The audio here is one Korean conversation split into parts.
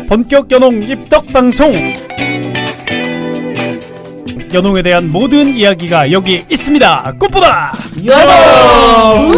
본격 연홍 입덕 방송. 연홍에 대한 모든 이야기가 여기 있습니다. 꽃보다 연홍.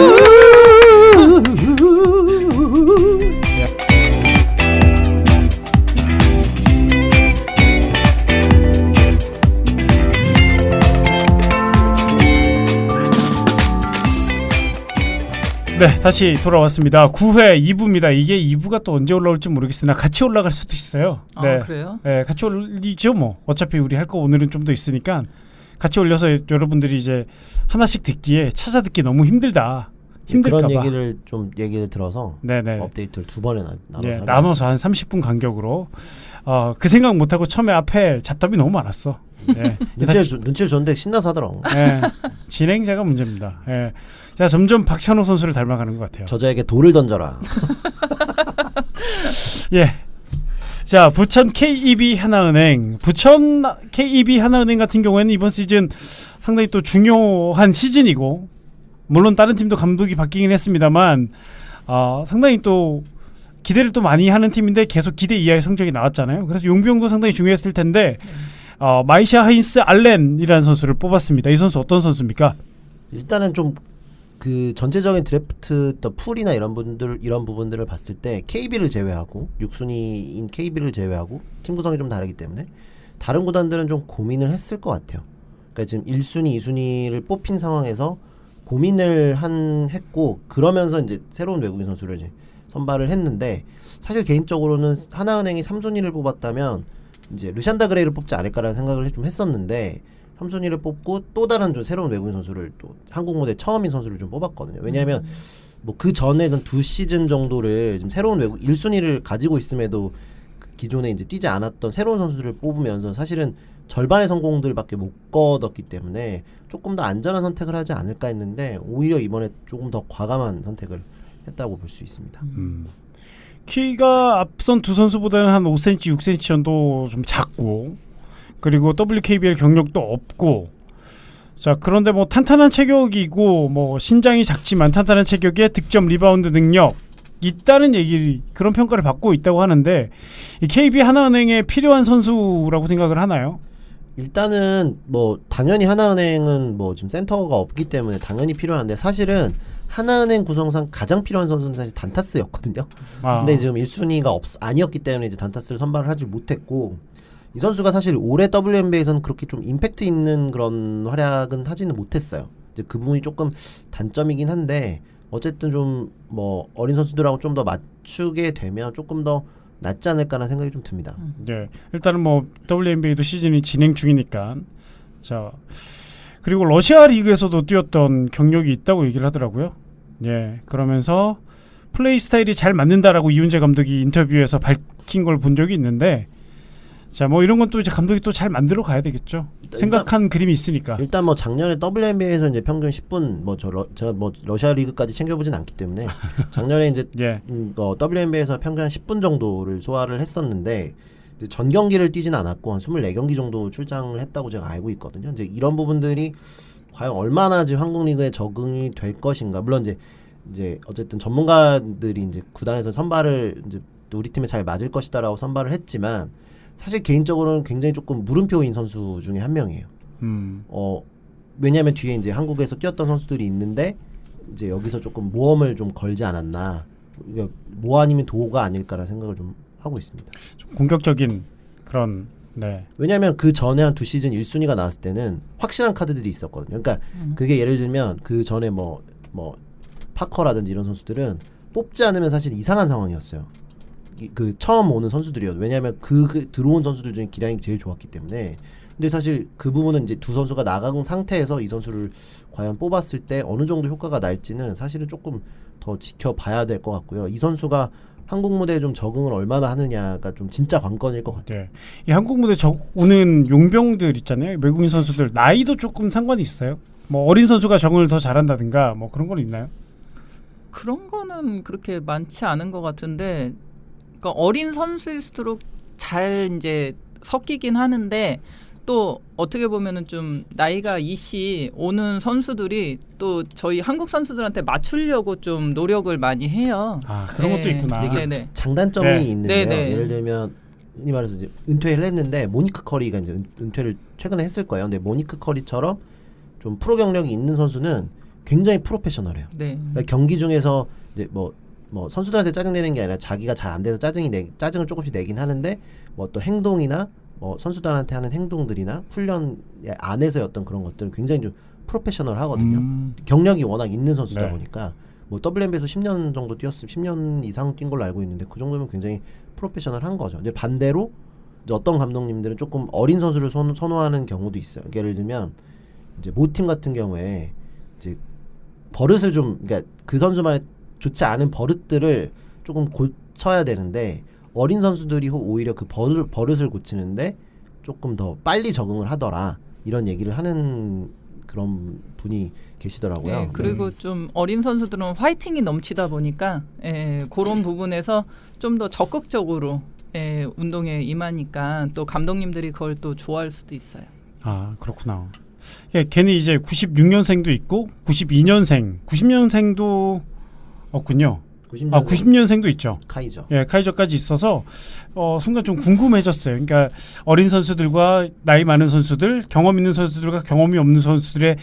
네, 다시 돌아왔습니다. 9회 2부입니다. 이게 2부가 또 언제 올라올지 모르겠으나 같이 올라갈 수도 있어요. 네. 아, 그래요? 네, 같이 올리죠 뭐. 어차피 우리 할 거 오늘은 좀 더 있으니까 같이 올려서 여러분들이 이제 하나씩 듣기에 찾아 듣기 너무 힘들다. 힘들까 그런 봐. 얘기를 좀 얘기를 들어서 네네. 업데이트를 두 번에 나눠서 예, 나눠서 한 30분 간격으로 그 생각 못하고 처음에 앞에 잡담이 너무 많았어. 예. 눈치를 줬는데 신나서 하더라고. 예, 진행자가 문제입니다. 예. 자, 점점 박찬호 선수를 닮아가는 것 같아요. 저자에게 돌을 던져라. 예. 자, 부천 KEB 하나은행. 부천 KEB 하나은행 같은 경우에는 이번 시즌 상당히 또 중요한 시즌이고, 물론 다른 팀도 감독이 바뀌긴 했습니다만, 상당히 또 기대를 또 많이 하는 팀인데 계속 기대 이하의 성적이 나왔잖아요. 그래서 용병도 상당히 중요했을 텐데, 마이샤 하인스 알렌이라는 선수를 뽑았습니다. 이 선수 어떤 선수입니까? 일단은 좀 그 전체적인 드래프트 또 풀이나 이런 부분들을 봤을 때 KB를 제외하고 6순위인 KB를 제외하고 팀 구성이 좀 다르기 때문에 다른 구단들은 좀 고민을 했을 것 같아요. 그러니까 지금 1순위, 2순위를 뽑힌 상황에서 고민을 했고 그러면서 이제 새로운 외국인 선수를 이제 선발을 했는데 사실 개인적으로는 하나은행이 3순위를 뽑았다면 이제 르샨다 그레이를 뽑지 않을까라는 생각을 좀 했었는데 3순위를 뽑고 또 다른 좀 새로운 외국인 선수를 또 한국 무대 처음인 선수를 좀 뽑았거든요. 왜냐하면 뭐 그 전에는 2시즌 정도를 지금 새로운 외국 1순위를 가지고 있음에도 그 기존에 이제 뛰지 않았던 새로운 선수를 뽑으면서 사실은 절반의 성공들밖에 못 거뒀기 때문에 조금 더 안전한 선택을 하지 않을까 했는데 오히려 이번에 조금 더 과감한 선택을 했다고 볼 수 있습니다. 키가 앞선 두 선수보다는 한 5cm, 6cm 정도 좀 작고 그리고 WKBL 경력도 없고 자 그런데 뭐 탄탄한 체격이고 뭐 신장이 작지만 탄탄한 체격에 득점 리바운드 능력 있다는 얘기 그런 평가를 받고 있다고 하는데 이 KB 하나은행에 필요한 선수라고 생각을 하나요? 일단은 뭐 당연히 하나은행은 뭐 지금 센터가 없기 때문에 당연히 필요한데 사실은 하나은행 구성상 가장 필요한 선수는 사실 단타스였거든요. 근데 지금 1순위가 아니었기 때문에 이제 단타스를 선발을 하지 못했고 이 선수가 사실 올해 WNBA에서는 그렇게 좀 임팩트 있는 그런 활약은 하지는 못했어요. 이제 그 부분이 조금 단점이긴 한데 어쨌든 좀 뭐 어린 선수들하고 좀 더 맞추게 되면 조금 더 낫지 않을까라는 생각이 좀 듭니다. 네, 일단은 뭐 WNBA도 시즌이 진행 중이니까 자 그리고 러시아 리그에서도 뛰었던 경력이 있다고 얘기를 하더라고요. 예, 그러면서 플레이 스타일이 잘 맞는다라고 이훈재 감독이 인터뷰에서 밝힌 걸 본 적이 있는데. 자, 뭐 이런 건 또 이제 감독이 또 잘 만들어 가야 되겠죠. 생각한 그림이 있으니까. 일단 뭐 작년에 WNBA에서 이제 평균 10분 제가 뭐 러시아 리그까지 챙겨보진 않기 때문에 작년에 이제 예. WNBA에서 평균 한 10분 정도를 소화를 했었는데 전 경기를 뛰진 않았고 한 24경기 정도 출장을 했다고 제가 알고 있거든요. 이제 이런 부분들이 과연 얼마나 지금 한국 리그에 적응이 될 것인가. 물론 이제 어쨌든 전문가들이 이제 구단에서 선발을 이제 우리 팀에 잘 맞을 것이다라고 선발을 했지만. 사실 개인적으로는 굉장히 조금 물음표인 선수 중에 한 명이에요. 왜냐하면 뒤에 이제 한국에서 뛰었던 선수들이 있는데 이제 여기서 조금 모험을 좀 걸지 않았나. 뭐 아니면 도가 아닐까라는 생각을 좀 하고 있습니다. 좀 공격적인 그런. 네. 왜냐하면 그 전에 한 2시즌 1순위가 나왔을 때는 확실한 카드들이 있었거든요. 그러니까 그게 예를 들면 그 전에 뭐 파커라든지 이런 선수들은 뽑지 않으면 사실 이상한 상황이었어요. 그 처음 오는 선수들이었죠. 왜냐하면 그 들어온 선수들 중에 기량이 제일 좋았기 때문에. 근데 사실 그 부분은 이제 두 선수가 나간 상태에서 이 선수를 과연 뽑았을 때 어느 정도 효과가 날지는 사실은 조금 더 지켜봐야 될 것 같고요. 이 선수가 한국 무대에 좀 적응을 얼마나 하느냐가 좀 진짜 관건일 것 같아요. 네. 이 한국 무대 오는 용병들 있잖아요. 외국인 선수들 나이도 조금 상관이 있어요. 뭐 어린 선수가 적응을 더 잘한다든가 뭐 그런 건 있나요? 그런 거는 그렇게 많지 않은 것 같은데. 그러니까 어린 선수일수록 잘 이제 섞이긴 하는데 또 어떻게 보면은 좀 나이가 이씨 오는 선수들이 또 저희 한국 선수들한테 맞추려고 좀 노력을 많이 해요. 아 그런 것도 있구나. 이게 네네. 장단점이 네. 있는데요. 네네. 예를 들면 흔히 말해서 이제 은퇴를 했는데 모니크 커리가 이제 은퇴를 최근에 했을 거예요. 근데 모니크 커리처럼 좀 프로 경력이 있는 선수는 굉장히 프로페셔널해요. 네. 그러니까 경기 중에서 이제 뭐 선수들한테 짜증 내는 게 아니라 자기가 잘 안 돼서 짜증을 조금씩 내긴 하는데 뭐 또 행동이나 뭐 선수들한테 하는 행동들이나 훈련 안에서의 어떤 그런 것들은 굉장히 좀 프로페셔널 하거든요. 경력이 워낙 있는 선수다 네. 보니까 뭐 WNBA에서 10년 정도 뛰었으면 10년 이상 뛴 걸로 알고 있는데 그 정도면 굉장히 프로페셔널 한 거죠. 이제 반대로 이제 어떤 감독님들은 조금 어린 선수를 선호하는 경우도 있어요. 예를 들면 이제 모팀 같은 경우에 이제 버릇을 좀 그러니까 그 선수만의 좋지 않은 버릇들을 조금 고쳐야 되는데 어린 선수들이 오히려 그 버릇을 고치는데 조금 더 빨리 적응을 하더라 이런 얘기를 하는 그런 분이 계시더라고요. 네, 그리고 좀 어린 선수들은 화이팅이 넘치다 보니까 그런 부분에서 좀 더 적극적으로 운동에 임하니까 또 감독님들이 그걸 또 좋아할 수도 있어요. 아 그렇구나. 예, 걔는 이제 96년생도 있고 90년생도 없군요. 90년 아 90년생도 있죠. 카이죠. 예, 카이저까지 있어서 순간 좀 궁금해졌어요. 그러니까 어린 선수들과 나이 많은 선수들, 경험 있는 선수들과 경험이 없는 선수들의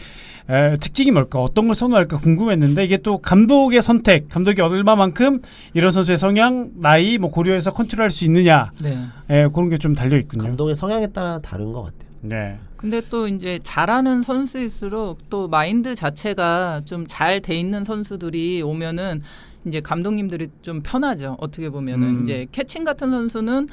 특징이 뭘까? 어떤 걸 선호할까 궁금했는데 이게 또 감독의 선택, 감독이 얼마만큼 이런 선수의 성향, 나이 뭐 고려해서 컨트롤할 수 있느냐, 네. 그런 게 좀 달려 있군요. 감독의 성향에 따라 다른 것 같아요. 네. 근데 또 이제 잘하는 선수일수록 또 마인드 자체가 좀 잘 돼 있는 선수들이 오면은 이제 감독님들이 좀 편하죠. 어떻게 보면은 이제 캐칭 같은 선수는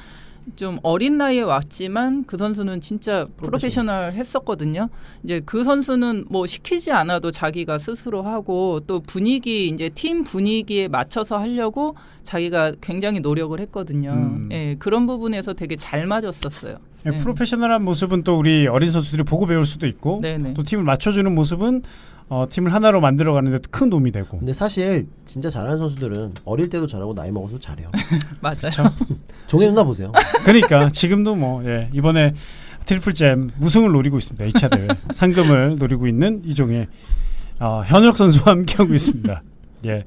좀 어린 나이에 왔지만 그 선수는 진짜 프로페셔널 했었거든요. 이제 그 선수는 뭐 시키지 않아도 자기가 스스로 하고 또 분위기 이제 팀 분위기에 맞춰서 하려고 자기가 굉장히 노력을 했거든요. 예, 그런 부분에서 되게 잘 맞았었어요. 예, 네. 프로페셔널한 모습은 또 우리 어린 선수들이 보고 배울 수도 있고 네네. 또 팀을 맞춰주는 모습은 팀을 하나로 만들어가는 데 큰 도움이 되고. 근데 사실 진짜 잘하는 선수들은 어릴 때도 잘하고 나이 먹어서 잘해요. 맞아요. 종혜 누나 보세요. 그러니까 지금도 이번에 트리플잼 우승을 노리고 있습니다. 2차 대회 상금을 노리고 있는 이종의 현역 선수와 함께하고 있습니다. 예.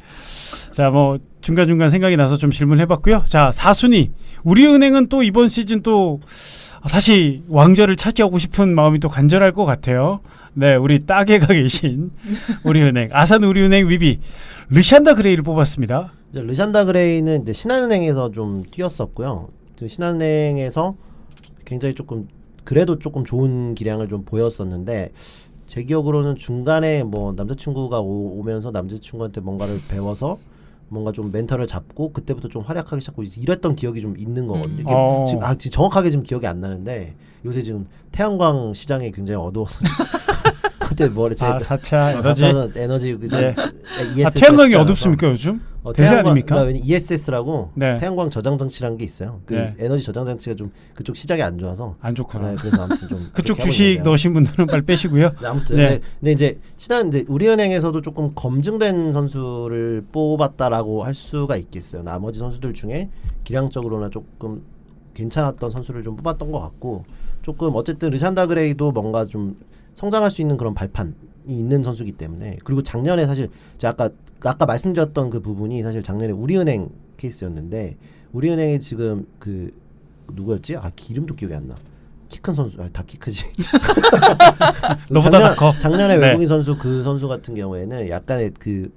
자, 뭐 중간중간 생각이 나서 좀 질문해봤고요. 자, 4순위 우리은행은 또 이번 시즌 또 다시 왕좌를 차지하고 싶은 마음이 또 간절할 것 같아요. 네, 우리 따개가 계신 우리은행 아산 우리은행 위비 르샨다 그레이를 뽑았습니다. 이제 르샨다 그레이는 이제 신한은행에서 좀 뛰었었고요. 신한은행에서 굉장히 그래도 조금 좋은 기량을 좀 보였었는데 제 기억으로는 중간에 뭐 남자친구가 오면서 남자친구한테 뭔가를 배워서 뭔가 좀 멘터를 잡고 그때부터 좀 활약하기 시작하고 이랬던 기억이 좀 있는 거거든요. 이게 지금 정확하게 지금 기억이 안 나는데 요새 지금 태양광 시장이 굉장히 어두워서 그때 뭐래 4차 에너지 예. ESS 태양광이 어둡습니까 요즘? 대세 아닙니까? 그러니까 ESS라고 네. 태양광 저장 장치라는 게 있어요. 그 네. 에너지 저장 장치가 좀 그쪽 시장이 안 좋아서 안 좋구나. 네, 그래서 아무튼 좀 그쪽 그렇게 하고 주식 있는데요. 넣으신 분들은 빨리 빼시고요. 네, 아무튼 네. 근데 이제 이제 우리은행에서도 조금 검증된 선수를 뽑았다라고 할 수가 있겠어요. 나머지 선수들 중에 기량적으로나 조금 괜찮았던 선수를 좀 뽑았던 것 같고 조금 어쨌든 르샨다 그레이도 뭔가 좀 성장할 수 있는 그런 발판이 있는 선수이기 때문에 그리고 작년에 사실 제가 아까 말씀드렸던 그 부분이 사실 작년에 우리은행 케이스였는데 우리은행이 지금 그 누구였지? 이름도 기억이 안 나. 키 큰 선수, 다 키 크지. 너보다 다 커. 작년에 네. 외국인 선수 그 선수 같은 경우에는 약간의 그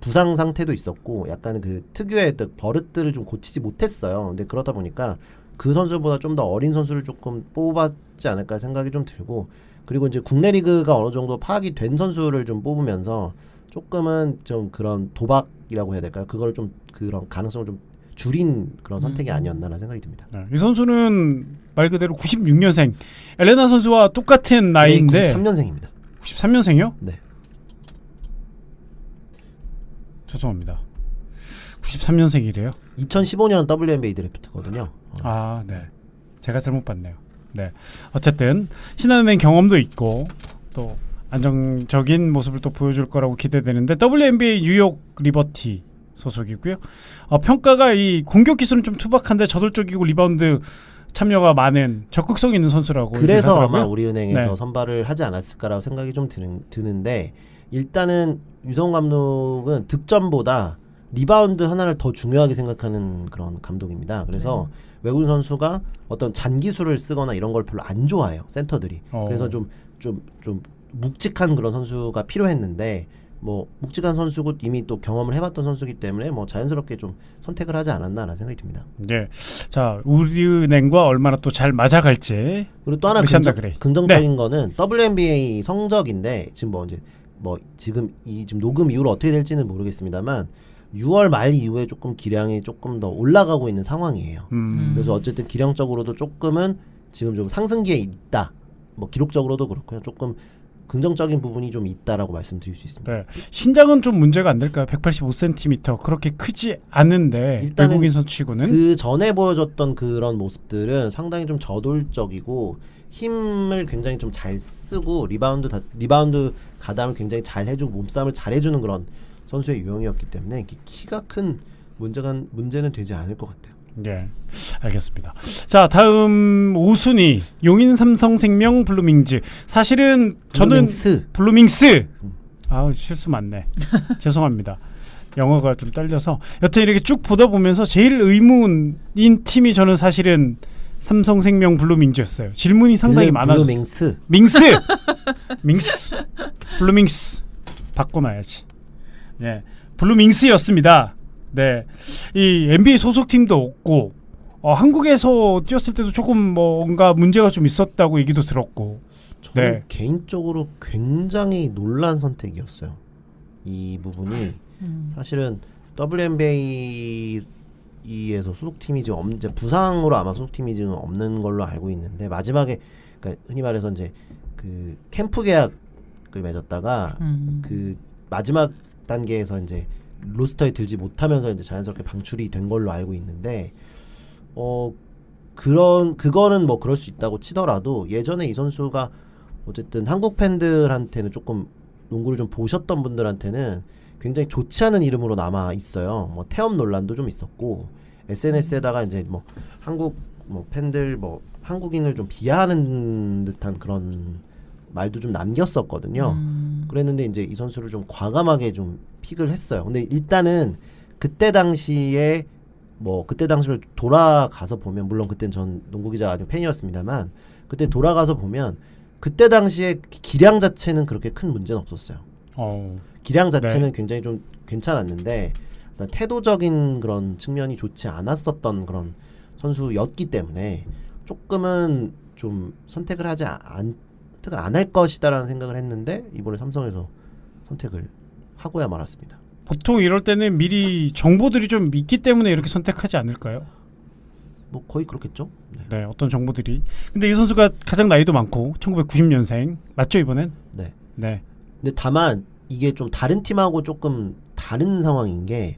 부상 상태도 있었고 약간 그 특유의 버릇들을 좀 고치지 못했어요. 근데 그러다 보니까 그 선수보다 좀 더 어린 선수를 조금 뽑았지 않을까 생각이 좀 들고 그리고 이제 국내 리그가 어느 정도 파악이 된 선수를 좀 뽑으면서 조금은 좀 그런 도박이라고 해야 될까요? 그걸 좀 그런 가능성을 좀 줄인 그런 선택이 아니었나라는 생각이 듭니다. 네. 이 선수는 말 그대로 96년생 엘레나 선수와 똑같은 나이인데 93년생입니다. 93년생이요? 네. 죄송합니다. 93년생이래요? 2015년 WNBA 드래프트거든요. 네. 제가 잘못 봤네요. 네. 어쨌든 신한은행 경험도 있고 또 안정적인 모습을 또 보여줄 거라고 기대되는데 WNBA 뉴욕 리버티 소속이고요. 평가가 이 공격 기술은 좀 투박한데 저돌적이고 리바운드 참여가 많은 적극성 있는 선수라고 그래서 얘기하더라고요. 아마 우리은행에서 네. 선발을 하지 않았을까라고 생각이 좀 드는데 일단은 유성훈 감독은 득점보다 리바운드 하나를 더 중요하게 생각하는 그런 감독입니다. 그래서 외국인 선수가 어떤 잔기술을 쓰거나 이런 걸 별로 안 좋아해요. 센터들이. 그래서 좀 묵직한 그런 선수가 필요했는데 뭐 묵직한 선수고 이미 또 경험을 해봤던 선수기 때문에 뭐 자연스럽게 좀 선택을 하지 않았나라는 생각이 듭니다. 네. 자, 우리은행과 얼마나 또 잘 맞아갈지. 그리고 또 하나 르샨다 그레이. 긍정적인 거는 WNBA 성적인데 지금 지금 녹음 이후로 어떻게 될지는 모르겠습니다만 6월 말 이후에 조금 기량이 조금 더 올라가고 있는 상황이에요. 그래서 어쨌든 기량적으로도 조금은 지금 좀 상승기에 있다. 뭐 기록적으로도 그렇고요. 조금 긍정적인 부분이 좀 있다라고 말씀드릴 수 있습니다. 네. 신장은 좀 문제가 안 될까요? 185cm 그렇게 크지 않은데 일단은 외국인 선수치고는 그 전에 보여줬던 그런 모습들은 상당히 좀 저돌적이고 힘을 굉장히 좀 잘 쓰고 리바운드 가담을 굉장히 잘 해주고 몸싸움을 잘 해주는 그런 선수의 유형이었기 때문에 이렇게 키가 큰 문제는 되지 않을 것 같아요. 네, 알겠습니다. 자, 다음 5순위 용인 삼성생명 블루밍즈. 사실은 저는 블루밍스. 아, 실수 많네. 죄송합니다. 영어가 좀 딸려서 여튼 이렇게 쭉 보다 보면서 제일 의문인 팀이 저는 사실은 삼성생명 블루밍즈였어요. 질문이 상당히 많아졌어요. 밍스 블루밍스 바꿔놔야지. 네, 블루밍스였습니다. 네, 이 NBA 소속팀도 없고 한국에서 뛰었을 때도 조금 뭔가 문제가 좀 있었다고 얘기도 들었고. 저는 네. 개인적으로 굉장히 놀란 선택이었어요. 이 부분이 사실은 WNBA에서 소속팀이 지금 부상으로 아마 소속팀이 지금 없는 걸로 알고 있는데 마지막에 그러니까 흔히 말해서 이제 그 캠프 계약을 맺었다가 그 마지막 단계에서 이제 로스터에 들지 못하면서 이제 자연스럽게 방출이 된 걸로 알고 있는데 그거는 뭐 그럴 수 있다고 치더라도 예전에 이 선수가 어쨌든 한국 팬들한테는 조금 농구를 좀 보셨던 분들한테는 굉장히 좋지 않은 이름으로 남아 있어요. 뭐 태업 논란도 좀 있었고 SNS에다가 이제 뭐 한국 팬들 한국인을 좀 비하하는 듯한 그런 말도 좀 남겼었거든요. 그랬는데 이제 이 선수를 좀 과감하게 좀 픽을 했어요. 근데 일단은 그때 당시를 돌아가서 보면 물론 그때는 전 농구 기자가 아니고 팬이었습니다만 그때 돌아가서 보면 그때 당시에 기량 자체는 그렇게 큰 문제는 없었어요. 기량 자체는 굉장히 좀 괜찮았는데 태도적인 그런 측면이 좋지 않았었던 그런 선수였기 때문에 조금은 좀 선택을 안 할 것이다라는 생각을 했는데 이번에 삼성에서 선택을 하고야 말았습니다. 보통 이럴 때는 미리 정보들이 좀 있기 때문에 이렇게 선택하지 않을까요? 뭐 거의 그렇겠죠. 네, 어떤 정보들이. 근데 이 선수가 가장 나이도 많고 1990년생 맞죠 이번엔? 네. 근데 다만 이게 좀 다른 팀하고 조금 다른 상황인 게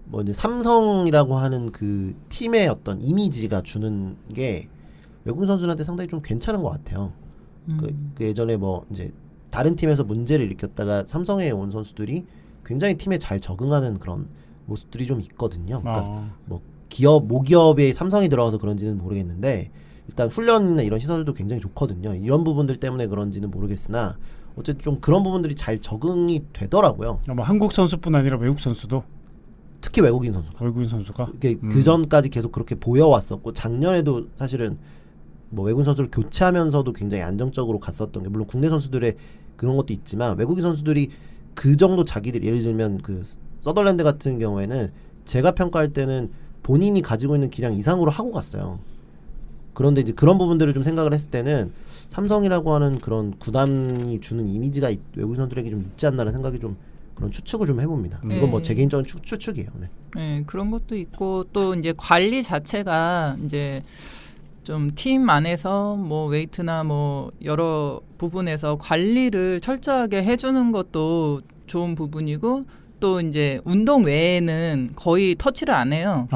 뭐 이제 삼성이라고 하는 그 팀의 어떤 이미지가 주는 게 외국인 선수들한테 상당히 좀 괜찮은 것 같아요. 그 예전에 뭐 이제 다른 팀에서 문제를 일으켰다가 삼성에 온 선수들이 굉장히 팀에 잘 적응하는 그런 모습들이 좀 있거든요. 그러니까 뭐 모기업에 삼성이 들어가서 그런지는 모르겠는데 일단 훈련이나 이런 시설도 굉장히 좋거든요. 이런 부분들 때문에 그런지는 모르겠으나 어쨌든 좀 그런 부분들이 잘 적응이 되더라고요. 한국 선수뿐 아니라 외국 선수도 특히 외국인 선수가 그 전까지 계속 그렇게 보여왔었고 작년에도 사실은 뭐 외국인 선수를 교체하면서도 굉장히 안정적으로 갔었던 게 물론 국내 선수들의 그런 것도 있지만 외국인 선수들이 그 정도 자기들 예를 들면 그 서덜랜드 같은 경우에는 제가 평가할 때는 본인이 가지고 있는 기량 이상으로 하고 갔어요. 그런데 이제 그런 부분들을 좀 생각을 했을 때는 삼성이라고 하는 그런 구단이 주는 이미지가 외국인 선수들에게 좀 있지 않나라는 생각이 좀 그런 추측을 좀 해봅니다. 이건 뭐 제 개인적인 추측이에요. 네, 그런 것도 있고 또 이제 관리 자체가 이제 좀 팀 안에서 뭐 웨이트나 뭐 여러 부분에서 관리를 철저하게 해주는 것도 좋은 부분이고 또 이제 운동 외에는 거의 터치를 안 해요.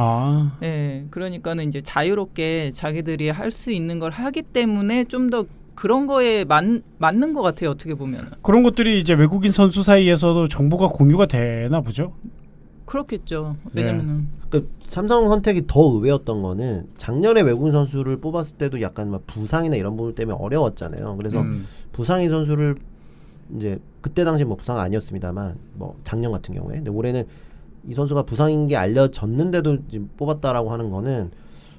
네, 그러니까는 이제 자유롭게 자기들이 할 수 있는 걸 하기 때문에 좀 더 그런 거에 맞는 것 같아요. 어떻게 보면 그런 것들이 이제 외국인 선수 사이에서도 정보가 공유가 되나 보죠. 그렇겠죠. 네. 왜냐면은 그 삼성 선택이 더 의외였던 거는 작년에 외국인 선수를 뽑았을 때도 약간 막 부상이나 이런 부분 때문에 어려웠잖아요. 그래서 부상인 선수를 이제 그때 당시 뭐 부상 아니었습니다만 뭐 작년 같은 경우에 근데 올해는 이 선수가 부상인 게 알려졌는데도 지금 뽑았다라고 하는 거는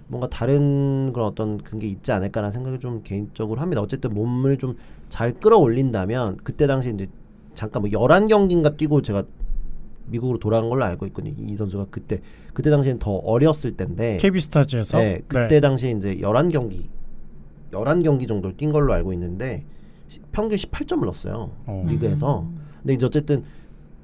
뭔가 다른 그런 어떤 그게 있지 않을까라는 생각을 좀 개인적으로 합니다. 어쨌든 몸을 좀 잘 끌어올린다면 그때 당시 이제 잠깐 뭐 11경기인가 뛰고 제가 미국으로 돌아간 걸로 알고 있거든요. 이 선수가 그때 당시엔 더 어렸을 때인데 KB스타즈에서 네, 그때 당시에 이제 11경기 정도를 뛴 걸로 알고 있는데 평균 18점을 넣었어요. 리그에서. 근데 이제 어쨌든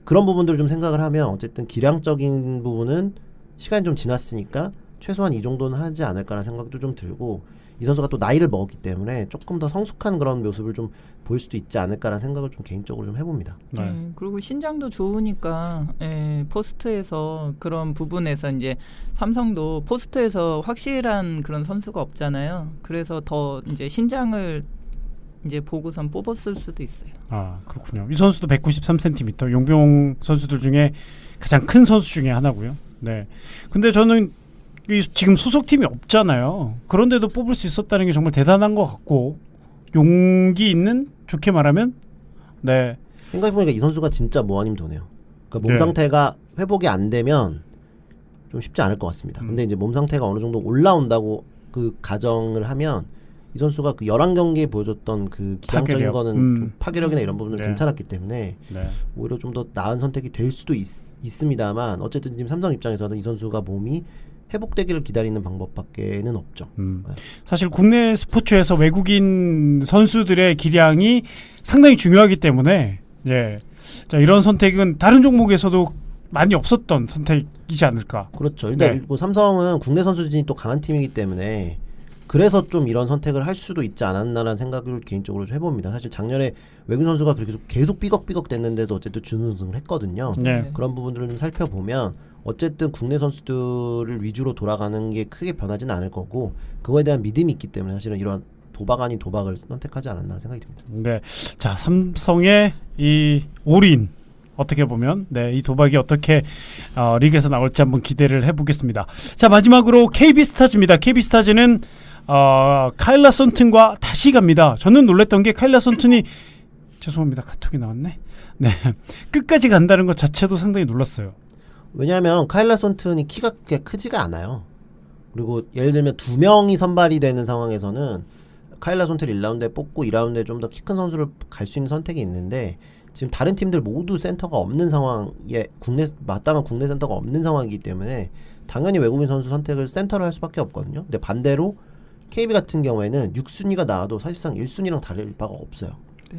그런 부분들을 좀 생각을 하면 어쨌든 기량적인 부분은 시간이 좀 지났으니까 최소한 이 정도는 하지 않을까라는 생각도 좀 들고 이 선수가 또 나이를 먹었기 때문에 조금 더 성숙한 그런 모습을 좀 보일 수도 있지 않을까라는 생각을 좀 개인적으로 좀 해봅니다. 네. 그리고 신장도 좋으니까 포스트에서 그런 부분에서 이제 삼성도 포스트에서 확실한 그런 선수가 없잖아요. 그래서 더 이제 신장을 이제 보고선 뽑았을 수도 있어요. 아 그렇군요. 이 선수도 193cm 용병 선수들 중에 가장 큰 선수 중에 하나고요. 네. 근데 저는 지금 소속팀이 없잖아요. 그런데도 뽑을 수 있었다는 게 정말 대단한 것 같고 용기 있는 좋게 말하면 네. 생각해보니까 이 선수가 진짜 모아님 도네요. 그러니까 몸 네. 상태가 회복이 안 되면 좀 쉽지 않을 것 같습니다. 근데 이제 몸 상태가 어느 정도 올라온다고 그 가정을 하면 이 선수가 그 11경기에 보여줬던 그 기량적인 파괴력. 거는 좀 파괴력이나 이런 부분은 네. 괜찮았기 때문에 네. 오히려 좀 더 나은 선택이 될 수도 있습니다만 어쨌든 지금 삼성 입장에서는 이 선수가 몸이 회복되기를 기다리는 방법밖에는 없죠. 사실 국내 스포츠에서 외국인 선수들의 기량이 상당히 중요하기 때문에 예. 자, 이런 선택은 다른 종목에서도 많이 없었던 선택이지 않을까. 그렇죠. 일단 네. 뭐 삼성은 국내 선수진이 또 강한 팀이기 때문에 그래서 좀 이런 선택을 할 수도 있지 않았나라는 생각을 개인적으로 좀 해봅니다. 사실 작년에 외국인 선수가 그렇게 계속 삐걱삐걱 됐는데도 어쨌든 준우승을 했거든요. 네. 그런 부분들을 좀 살펴보면 어쨌든 국내 선수들을 위주로 돌아가는 게 크게 변하지는 않을 거고 그거에 대한 믿음이 있기 때문에 사실은 이러한 도박 아닌 도박을 선택하지 않았나 생각이 듭니다. 네. 자, 삼성의 이 올인 어떻게 보면 네, 이 도박이 어떻게 리그에서 나올지 한번 기대를 해보겠습니다. 자, 마지막으로 KB스타즈입니다. KB스타즈는 카일라 손튼과 다시 갑니다. 저는 놀랬던 게 카일라 손튼이 죄송합니다. 카톡이 나왔네. 네, 끝까지 간다는 것 자체도 상당히 놀랐어요. 왜냐하면 카일라 손튼이 키가 그렇게 크지가 않아요. 그리고 예를 들면 2명이 선발이 되는 상황에서는 카일라 손튼을 1라운드에 뽑고 2라운드에 좀 더 키 큰 선수를 갈 수 있는 선택이 있는데 지금 다른 팀들 모두 센터가 없는 상황에 마땅한 국내 센터가 없는 상황이기 때문에 당연히 외국인 선수 선택을 센터를 할 수밖에 없거든요. 근데 반대로 KB 같은 경우에는 6순위가 나와도 사실상 1순위랑 다를 바가 없어요.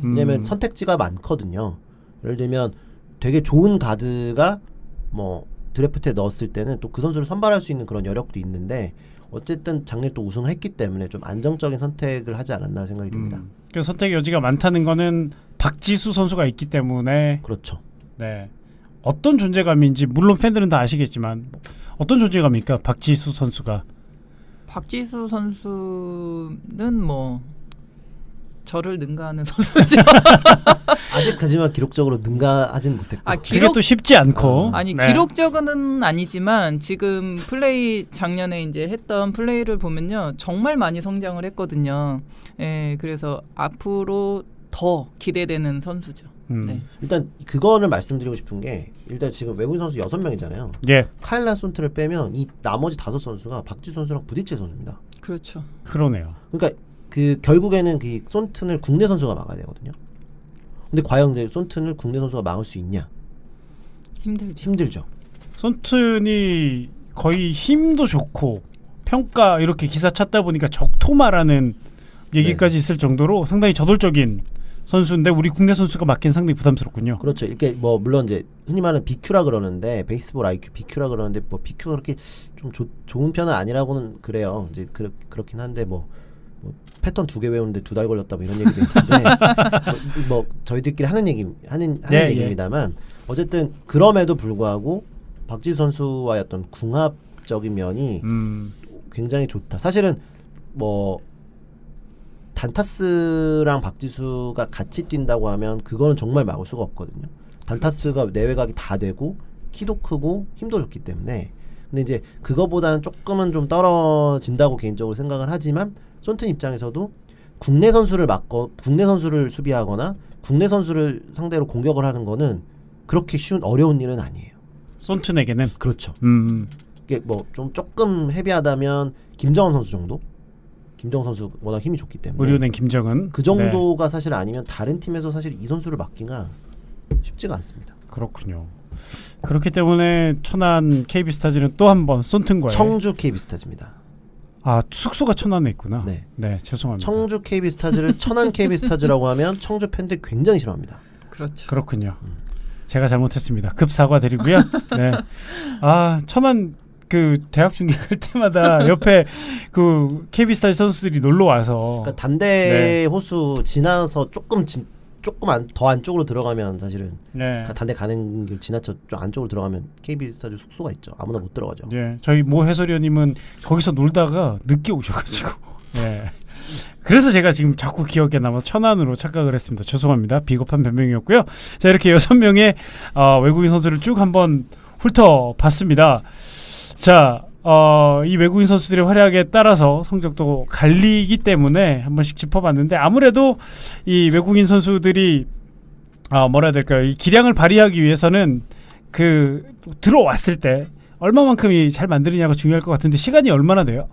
왜냐면 선택지가 많거든요. 예를 들면 되게 좋은 가드가 뭐 드래프트에 넣었을 때는 또 그 선수를 선발할 수 있는 그런 여력도 있는데 어쨌든 작년에 또 우승을 했기 때문에 좀 안정적인 선택을 하지 않았나 생각이 듭니다. 그 선택의 여지가 많다는 거는 박지수 선수가 있기 때문에 그렇죠. 네. 어떤 존재감인지 물론 팬들은 다 아시겠지만 어떤 존재감입니까? 박지수 선수가. 박지수 선수는 뭐 저를 능가하는 선수죠. 아직까지만 기록적으로 능가하진 못했고. 그게 또 쉽지 않고. 아니 네. 기록적은 아니지만 지금 플레이 작년에 이제 했던 플레이를 보면요 정말 많이 성장을 했거든요. 예, 그래서 앞으로 더 기대되는 선수죠. 네. 일단 그거를 말씀드리고 싶은 게 일단 지금 외국인 선수 6명이잖아요. 예. 카일라 손트를 빼면 이 나머지 5선수가 박지수 선수랑 부딪힐 선수입니다. 그렇죠. 그러네요. 그러니까 그 결국에는 그 손튼을 국내 선수가 막아야 되거든요. 근데 과연 손튼을 국내 선수가 막을 수 있냐? 힘들죠. 손튼이 거의 힘도 좋고 평가 이렇게 기사 찾다 보니까 적토마라는 얘기까지 있을 정도로 상당히 저돌적인 선수인데 우리 국내 선수가 맡긴 상당히 부담스럽군요. 그렇죠. 이렇게 뭐 물론 이제 흔히 말하는 BQ라 그러는데 베이스볼 IQ BQ라 그러는데 뭐 BQ가 그렇게 좀 좋은 편은 아니라고는 그래요. 이제 그렇긴 한데 뭐 패턴 2개 외우는데 2달 걸렸다 뭐 이런 얘기도 있는데 뭐 저희들끼리 하는 얘기입니다만 어쨌든 그럼에도 불구하고 박지수 선수와의 어떤 궁합적인 면이 굉장히 좋다. 사실은 뭐 단타스랑 박지수가 같이 뛴다고 하면 그거는 정말 막을 수가 없거든요. 단타스가 내외각이 다 되고 키도 크고 힘도 좋기 때문에. 근데 이제 그거보다는 조금은 좀 떨어진다고 개인적으로 생각을 하지만 손튼 입장에서도 국내 선수를 수비하거나 국내 선수를 상대로 공격을 하는 거는 그렇게 어려운 일은 아니에요. 손튼에게는. 그렇죠. 음. 이게 뭐 좀 조금 헤비하다면 김정은 선수 정도? 김정은 선수 워낙 힘이 좋기 때문에 우리은행 김정은. 그 정도가 사실 아니면 다른 팀에서 사실 이 선수를 맡기가 쉽지가 않습니다. 그렇군요. 그렇기 때문에 천안 KB스타즈는 또 한 번 손튼과의 청주 KB스타즈입니다. 아 숙소가 천안에 있구나. 네. 네 죄송합니다. 청주 KB스타즈를 천안 KB스타즈라고 하면 청주 팬들 굉장히 싫어합니다. 그렇죠. 그렇군요. 제가 잘못했습니다. 급 사과드리고요. 네. 아 천안 그 대학 중계 갈 때마다 옆에 그 KB스타즈 선수들이 놀러 와서 그러니까 담대 네. 호수 지나서 조금 더 안쪽으로 들어가면 사실은 네. 담대 가는 길 지나쳐 좀 안쪽으로 들어가면 KB스타즈 숙소가 있죠. 아무나 못 들어가죠. 네. 저희 모 해설위원님은 거기서 놀다가 늦게 오셔가지고. 네. 그래서 제가 지금 자꾸 기억에 남아 천안으로 착각을 했습니다. 죄송합니다. 비겁한 변명이었고요. 자 이렇게 6명의 외국인 선수를 쭉 한번 훑어봤습니다. 자, 이 외국인 선수들의 활약에 따라서 성적도 갈리기 때문에 한 번씩 짚어봤는데 아무래도 이 외국인 선수들이 뭐라 해야 될까요? 이 기량을 발휘하기 위해서는 그 들어왔을 때 얼마만큼이 잘 만드느냐가 중요할 것 같은데 시간이 얼마나 돼요?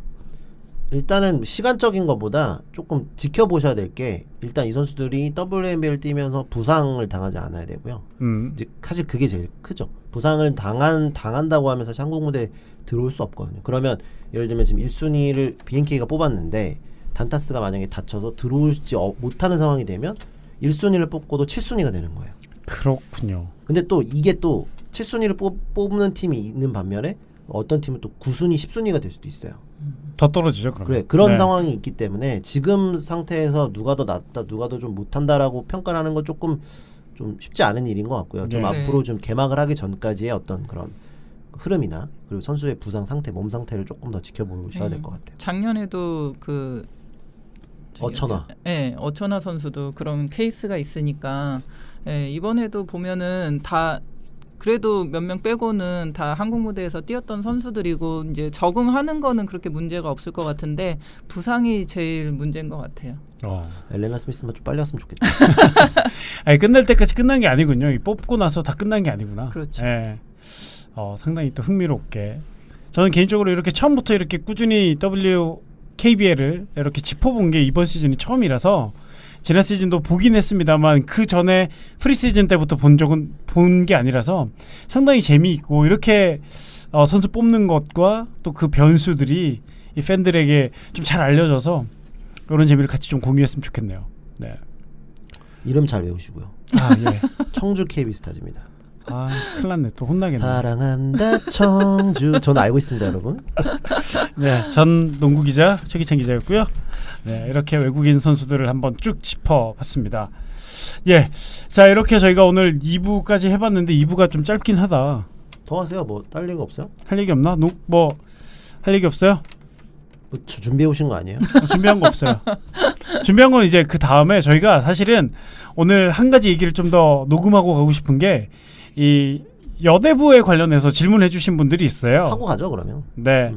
일단은 시간적인 것보다 조금 지켜보셔야 될 게 일단 이 선수들이 WNBA를 뛰면서 부상을 당하지 않아야 되고요. 이제 사실 그게 제일 크죠. 부상을 당한다고 하면 사실 한국 무대에 들어올 수 없거든요. 그러면 예를 들면 지금 1순위를 BNK가 뽑았는데 단타스가 만약에 다쳐서 들어올지 못하는 상황이 되면 1순위를 뽑고도 7순위가 되는 거예요. 그렇군요. 근데 또 이게 또 7순위를 뽑는 팀이 있는 반면에 어떤 팀은 또 9순위, 10순위가 될 수도 있어요. 더 떨어지죠, 그러면. 그래, 그런 네. 상황이 있기 때문에 지금 상태에서 누가 더 낫다, 누가 더 좀 못한다라고 평가를 하는 건 조금 좀 쉽지 않은 일인 것 같고요. 좀 네. 앞으로 좀 개막을 하기 전까지의 어떤 그런 흐름이나 그리고 선수의 부상 상태, 몸 상태를 조금 더 지켜보셔야 될 것 같아요. 작년에도 그 어천화. 네, 어천화 선수도 그런 케이스가 있으니까 이번에도 보면은 다 그래도 몇 명 빼고는 다 한국 무대에서 뛰었던 선수들이고 이제 적응하는 거는 그렇게 문제가 없을 것 같은데 부상이 제일 문제인 것 같아요. 엘레나 스미스만 좀 빨리 왔으면 좋겠다. 아니 끝날 때까지 끝난 게 아니군요. 이 뽑고 나서 다 끝난 게 아니구나. 그렇죠. 예. 상당히 또 흥미롭게. 저는 개인적으로 이렇게 처음부터 이렇게 꾸준히 KBL을 이렇게 짚어본 게 이번 시즌이 처음이라서 지난 시즌도 보긴 했습니다만 그 전에 프리시즌 때부터 본 게 아니라서 상당히 재미있고 이렇게 선수 뽑는 것과 또 그 변수들이 이 팬들에게 좀 잘 알려져서 이런 재미를 같이 좀 공유했으면 좋겠네요. 네. 이름 잘 외우시고요. 예. 청주 KB스타즈입니다. 큰일 났네. 또 혼나겠네. 사랑한다 청주. 저는 알고 있습니다, 여러분. 네, 전 농구 기자 최기찬 기자였고요. 네, 이렇게 외국인 선수들을 한번 쭉 짚어봤습니다. 예, 자 이렇게 저희가 오늘 2부까지 해봤는데 2부가 좀 짧긴 하다. 더 하세요. 뭐 딸 얘기 없어요? 할 얘기 없나? 할 얘기 없어요? 뭐 준비해 오신 거 아니에요? 준비한 거 없어요. 준비한 건 이제 그 다음에 저희가 사실은 오늘 한 가지 얘기를 좀 더 녹음하고 가고 싶은 게 이 여대부에 관련해서 질문해주신 분들이 있어요. 하고 가죠 그러면. 네,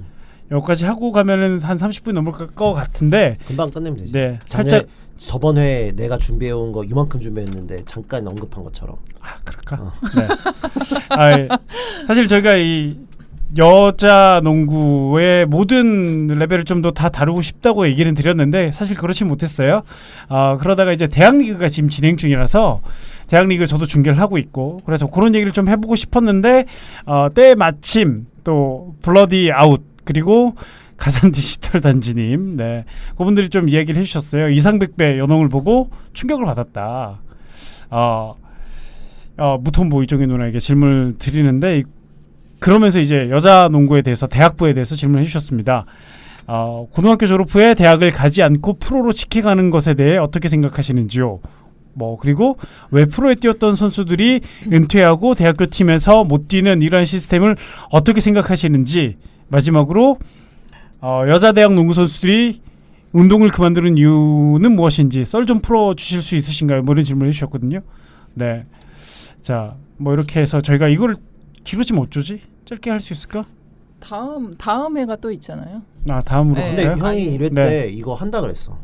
여기까지 하고 가면은 한 30분 넘을 것 같은데. 금방 끝내면 되지. 네, 살짝 저번 회에 내가 준비해 온 거 이만큼 준비했는데 잠깐 언급한 것처럼. 그럴까? 네. 사실 저희가 이 여자 농구의 모든 레벨을 좀 더 다 다루고 싶다고 얘기는 드렸는데 사실 그렇지 못했어요. 그러다가 이제 대학리그가 지금 진행 중이라서 대학리그 저도 중계를 하고 있고 그래서 그런 얘기를 좀 해보고 싶었는데 때마침 또 블러디 아웃 그리고 가산 디지털 단지님, 네, 그분들이 좀 이야기를 해주셨어요. 이상백배 연홍을 보고 충격을 받았다. 무톤보 이종희 누나에게 질문을 드리는데 그러면서 이제 여자 농구에 대해서 대학부에 대해서 질문을 해주셨습니다. 고등학교 졸업 후에 대학을 가지 않고 프로로 직행하는 것에 대해 어떻게 생각하시는지요? 그리고 왜 프로에 뛰었던 선수들이 은퇴하고 대학교 팀에서 못 뛰는 이러한 시스템을 어떻게 생각하시는지, 마지막으로 여자 대학 농구 선수들이 운동을 그만두는 이유는 무엇인지 썰 좀 풀어주실 수 있으신가요? 이런 질문을 해주셨거든요. 네, 자 이렇게 해서 저희가 이걸 길어지면 어쩌지? 짧게 할 수 있을까? 다음 해가 또 있잖아요. 아 다음으로 네. 근데 갈까요? 형이 아니, 1회 네. 때 이거 한다 그랬어.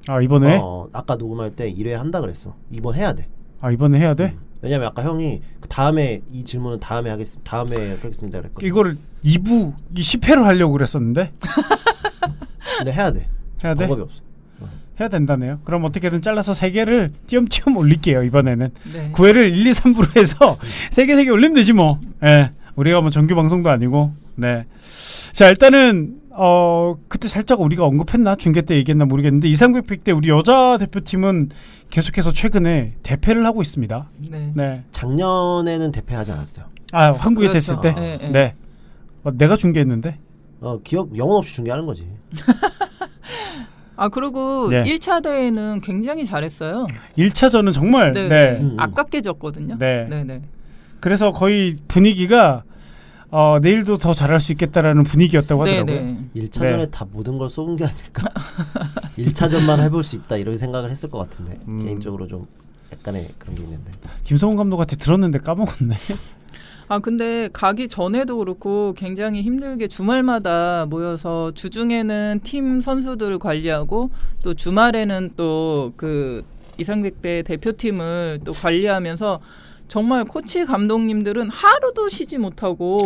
아 이번에? 아까 녹음할 때 1회 한다 그랬어. 이번 해야 돼. 아 이번에 해야 돼? 왜냐면 아까 형이 그 다음에 이 질문은 다음에 하겠습니다 그랬거든. 이거를 2부 10회로 하려고 그랬었는데 근데 해야 돼. 해야 돼? 방법이 없어. 해야 된다네요. 그럼 어떻게든 잘라서 3개를 띄엄띄엄 올릴게요. 이번에는 네. 9회를 1, 2, 3부로 해서 3개 올리면 되지 뭐. 예. 우리가 뭐 정규 방송도 아니고. 네. 자 일단은 그때 살짝 우리가 언급했나 중계 때 얘기했나 모르겠는데 이상백픽 때 우리 여자 대표팀은 계속해서 최근에 대패를 하고 있습니다. 네. 네. 작년에는 대패하지 않았어요. 아 한국에 그렇죠. 됐을 때. 네, 네. 네. 내가 중계했는데. 기억 영혼 없이 중계하는 거지. 아 그리고 네. 1차 대회는 굉장히 잘했어요. 1차전은 정말 네. 네. 아깝게 졌거든요. 네. 네. 그래서 거의 분위기가 내일도 더 잘할 수 있겠다라는 분위기였다고 하더라고요. 네. 1차전에 네. 다 모든 걸 쏟은 게 아닐까. 1차전만 해볼 수 있다 이렇게 생각을 했을 것 같은데 개인적으로 좀 약간의 그런 게 있는데. 김성훈 감독한테 들었는데 까먹었네. 아 근데 가기 전에도 그렇고 굉장히 힘들게 주말마다 모여서 주중에는 팀 선수들을 관리하고 또 주말에는 또 그 이상백대 대표팀을 또 관리하면서 정말 코치 감독님들은 하루도 쉬지 못하고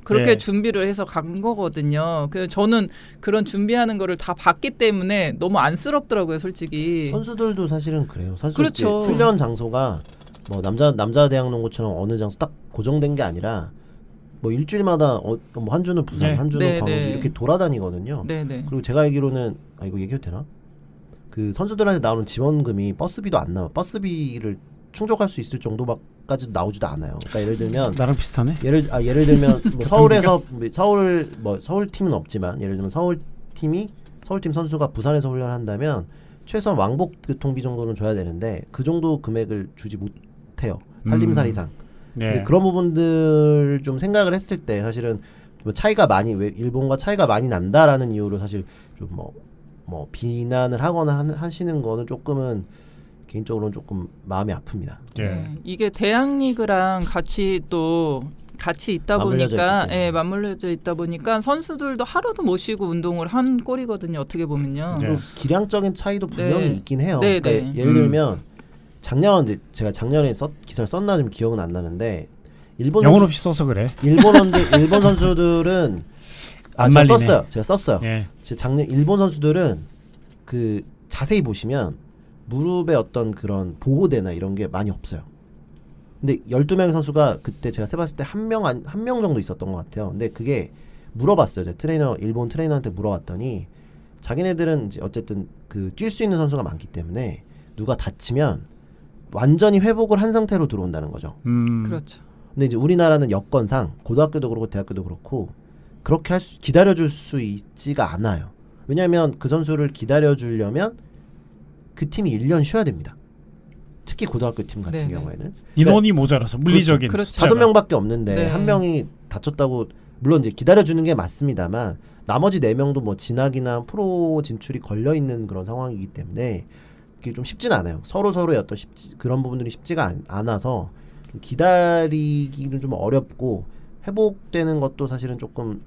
그렇게 네. 준비를 해서 간 거거든요. 그래서 저는 그런 준비하는 거를 다 봤기 때문에 너무 안쓰럽더라고요, 솔직히. 선수들도 사실은 그래요. 사실 그렇죠. 훈련 장소가 뭐 남자 대학농구처럼 어느 장소 딱 고정된 게 아니라 뭐 일주일마다 뭐 한 주는 부산, 네. 한 주는 네, 광주 네. 이렇게 돌아다니거든요. 네네. 그리고 제가 알기로는 이거 얘기해도 되나? 그 선수들한테 나오는 지원금이 버스비도 안 나와. 버스비를 충족할 수 있을 정도까지 나오지도 않아요. 그러니까 예를 들면 나랑 비슷하네. 예를 들면 뭐 서울에서 서울 팀은 없지만 예를 들면 서울팀 선수가 부산에서 훈련한다면 최소한 왕복 교통비 정도는 줘야 되는데 그 정도 금액을 주지 못해요. 살림살이상. 네. 근데 그런 부분들 좀 생각을 했을 때 사실은 뭐 차이가 많이 일본과 차이가 많이 난다라는 이유로 사실 좀 뭐 비난을 하거나 하시는 거는 조금은 개인적으로는 조금 마음이 아픕니다. 예. 네. 이게 대학리그랑 같이 있다 맞물려져 보니까, 있기 때문에. 예, 맞물려져 있다 보니까 선수들도 하루도 못 쉬고 운동을 한 꼴이거든요. 어떻게 보면요. 네. 그리고 기량적인 차이도 분명히 네. 있긴 해요. 네, 그러니까 네. 예를 들면 제가 작년에 기사를 썼나 좀 기억은 안 나는데 영혼 없이 써서 그래. 일본 선수들은 안 제가 말리네. 썼어요. 예. 작년 일본 선수들은 그 자세히 보시면 무릎에 어떤 그런 보호대나 이런 게 많이 없어요. 근데 12명의 선수가 그때 제가 세봤을 때 한 명 정도 있었던 것 같아요. 근데 그게 물어봤어요. 제가 일본 트레이너한테 물어봤더니 자기네들은 이제 어쨌든 그 뛸 수 있는 선수가 많기 때문에 누가 다치면 완전히 회복을 한 상태로 들어온다는 거죠. 그렇죠. 근데 이제 우리나라는 여건상 고등학교도 그렇고 대학교도 그렇고 그렇게 기다려줄 수 있지가 않아요. 왜냐하면 그 선수를 기다려주려면 그 팀이 1년 쉬어야 됩니다. 특히 고등학교 팀 같은 네네. 경우에는 인원이 모자라서 물리적인 그렇죠. 숫자가. 5명밖에 없는데 네. 한 명이 다쳤다고 물론 이제 기다려주는 게 맞습니다만 나머지 4명도 뭐 진학이나 프로 진출이 걸려 있는 그런 상황이기 때문에 그게 좀 쉽진 않아요. 서로의 어떤 그런 부분들이 쉽지가 않아서 좀 기다리기는 좀 어렵고 회복되는 것도 사실은 조금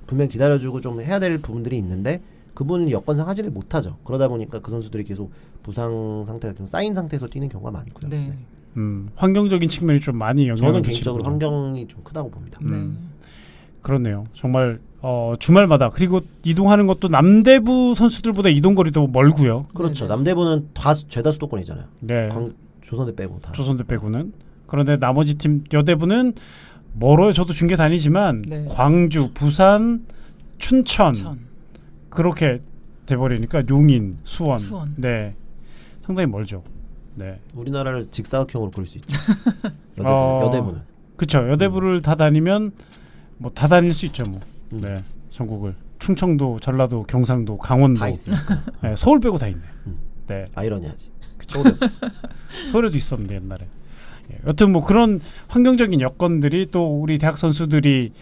분명 기다려주고 좀 해야 될 부분들이 있는데 그분은 여건상 하지를 못하죠. 그러다 보니까 그 선수들이 계속 부상 상태가 좀 쌓인 상태에서 뛰는 경우가 많고요. 네. 환경적인 측면이 좀 많이 영향을 저는 미치고. 개인적으로 환경이 좀 크다고 봅니다. 네. 그렇네요. 정말 주말마다 그리고 이동하는 것도 남대부 선수들보다 이동 거리도 멀고요. 그렇죠. 네네. 남대부는 다 죄다 수도권이잖아요. 네. 조선대 빼고 다. 조선대 빼고는. 그런데 나머지 팀 여대부는 멀어요. 저도 중계 다니지만 네. 광주, 부산, 춘천 천. 그렇게 돼버리니까 용인, 수원. 수원. 네. 상당히 멀죠. 네. 우리나라를 직사각형으로 볼 수 있죠. 어. 여대부는. 그렇죠. 여대부를 다 다니면 뭐 다 다닐 수 있죠. 뭐. 네. 전국을 충청도, 전라도, 경상도, 강원도. 다 있으니까. 네, 서울 빼고 다 있네. 음. 네. 아이러니하지. 서울에 없어. 서울에도 있었는데 옛날에. 예, 여튼 뭐 그런 환경적인 여건들이 또 우리 대학 선수들이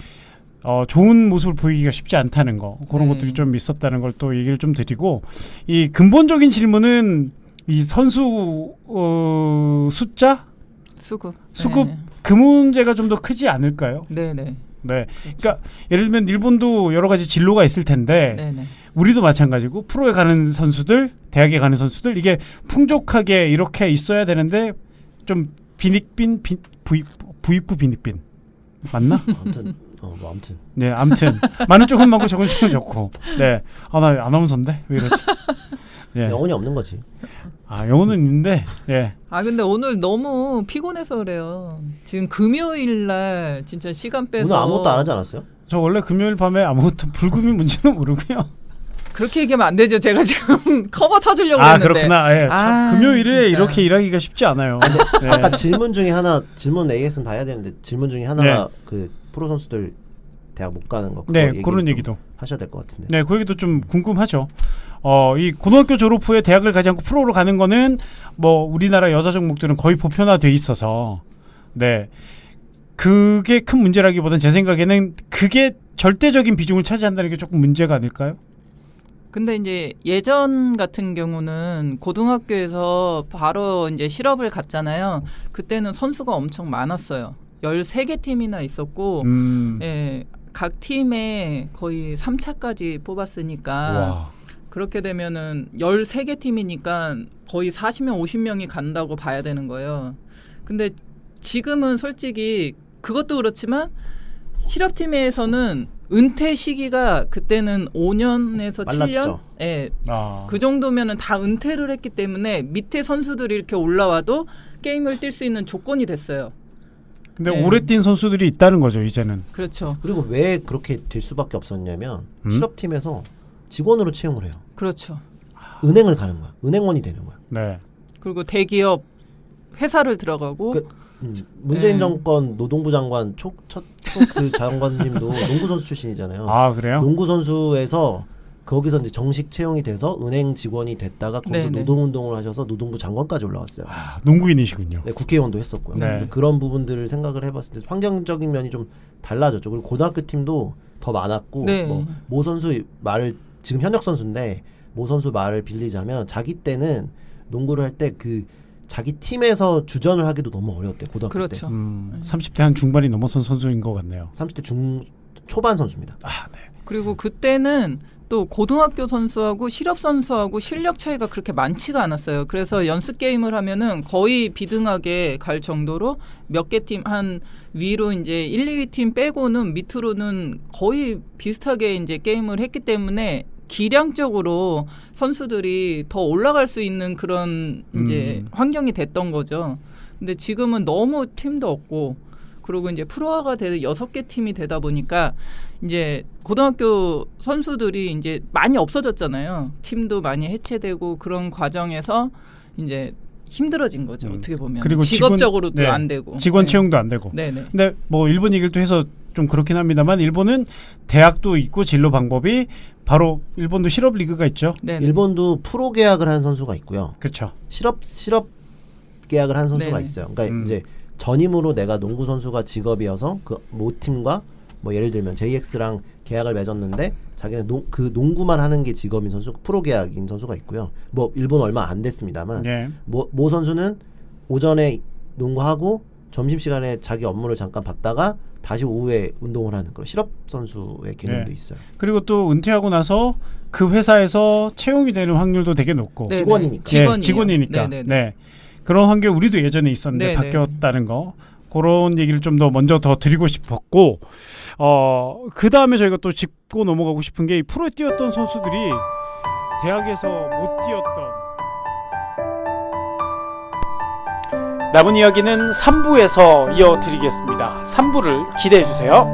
좋은 모습을 보이기가 쉽지 않다는 거 그런 네. 것들이 좀 있었다는 걸 또 얘기를 좀 드리고 이 근본적인 질문은 이 선수 숫자 수급. 수급 네. 그 문제가 좀 더 크지 않을까요? 네네. 네. 그러니까 예를 들면 일본도 여러 가지 진로가 있을 텐데 네네. 우리도 마찬가지고 프로에 가는 선수들, 대학에 가는 선수들 이게 풍족하게 이렇게 있어야 되는데 좀 부익부 빈익빈 맞나? 아무튼 뭐 아무튼 네, 아무튼 많은 쪽은 많고 적은 쪽은 적고. 네, 나 아나운서인데 왜 이러지? 네. 영혼이 없는 거지. 영혼은 있는데, 예. 근데 오늘 너무 피곤해서 그래요. 지금 금요일 날 진짜 시간 빼서 오늘 아무것도 안 하지 않았어요? 저 원래 금요일 밤에 아무것도 불금이 뭔지는 모르고요. 그렇게 얘기하면 안 되죠. 제가 지금 커버 쳐주려고 했는데. 그렇구나. 예. 금요일에 진짜. 이렇게 일하기가 쉽지 않아요. 네. 아까 질문 AS는 다 해야 되는데 질문 중에 하나가 그 프로 선수들 대학 못 가는 거. 네, 그런 얘기도 하셔야 될 것 같은데. 네, 그 얘기도 좀 궁금하죠. 이 고등학교 졸업 후에 대학을 가지 않고 프로로 가는 거는 뭐 우리나라 여자 종목들은 거의 보편화돼 있어서, 네, 그게 큰 문제라기보다는 제 생각에는 그게 절대적인 비중을 차지한다는 게 조금 문제가 아닐까요? 근데 이제 예전 같은 경우는 고등학교에서 바로 이제 실업을 갔잖아요. 그때는 선수가 엄청 많았어요. 13개 팀이나 있었고, 예, 각 팀에 거의 3차까지 뽑았으니까, 와. 그렇게 되면은 13개 팀이니까 거의 40명, 50명이 간다고 봐야 되는 거예요. 근데 지금은 솔직히 그것도 그렇지만 실업팀에서는 은퇴 시기가 그때는 5년에서 빨랐죠. 7년? 예. 그 정도면은 다 은퇴를 했기 때문에 밑에 선수들이 이렇게 올라와도 게임을 뛸 수 있는 조건이 됐어요. 근데 오래 뛴 선수들이 있다는 거죠, 이제는. 그렇죠. 그리고 왜 그렇게 될 수밖에 없었냐면 실업팀에서 직원으로 채용을 해요. 그렇죠. 은행을 가는 거야. 은행원이 되는 거야. 네. 그리고 대기업 회사를 들어가고 문재인 정권 노동부 장관 그 장관님도 농구 선수 출신이잖아요. 그래요? 농구 선수에서 거기서 이제 정식 채용이 돼서 은행 직원이 됐다가 거기서 네네. 노동운동을 하셔서 노동부 장관까지 올라왔어요. 농구인이시군요. 네, 국회의원도 했었고요. 네. 그런 부분들을 생각을 해봤을 때 환경적인 면이 좀 달라졌죠. 그리고 고등학교 팀도 더 많았고 네. 모 선수 말을 지금 현역 선수인데 모 선수 말을 빌리자면 자기 때는 농구를 할 때 그 자기 팀에서 주전을 하기도 너무 어려웠대요. 고등학교 그렇죠. 때. 30대 한 중반이 넘어선 선수인 것 같네요. 30대 초반 선수입니다. 네. 그리고 그때는 또 고등학교 선수하고 실업 선수하고 실력 차이가 그렇게 많지가 않았어요. 그래서 연습 게임을 하면은 거의 비등하게 갈 정도로 몇 개 팀 한 위로 이제 1, 2위 팀 빼고는 밑으로는 거의 비슷하게 이제 게임을 했기 때문에 기량적으로 선수들이 더 올라갈 수 있는 그런 이제 환경이 됐던 거죠. 근데 지금은 너무 팀도 없고 그리고 이제 프로화가 되는 6개 팀이 되다 보니까 이제 고등학교 선수들이 이제 많이 없어졌잖아요. 팀도 많이 해체되고 그런 과정에서 이제 힘들어진 거죠. 어떻게 보면. 그리고 직업적으로도 안 되고. 직원 채용도 안 되고. 네네. 근데 뭐 일본 얘기를 또 해서 좀 그렇긴 합니다만 일본은 대학도 있고 진로 방법이 바로 일본도 실업 리그가 있죠. 네네. 일본도 프로 계약을 한 선수가 있고요. 그렇죠. 실업 계약을 한 선수가 네네. 있어요. 그러니까 이제 전임으로 내가 농구 선수가 직업이어서 그 모 팀과 뭐 예를 들면 JX랑 계약을 맺었는데 자기는 그 농구만 하는 게 직업인 선수, 프로 계약인 선수가 있고요. 뭐 일본 얼마 안 됐습니다만 네. 모 선수는 오전에 농구하고 점심 시간에 자기 업무를 잠깐 봤다가 다시 오후에 운동을 하는 그런 실업 선수의 개념도 있어요. 그리고 또 은퇴하고 나서 그 회사에서 채용이 되는 확률도 되게 높고. 네네. 직원이니까. 직원이니까. 네네네. 네. 그런 환경 우리도 예전에 있었는데 네네. 바뀌었다는 거. 그런 얘기를 좀 더 먼저 더 드리고 싶었고 그 다음에 저희가 또 짚고 넘어가고 싶은 게 이 프로에 뛰었던 선수들이 대학에서 못 뛰었던 남은 이야기는 3부에서 이어드리겠습니다. 3부를 기대해 주세요.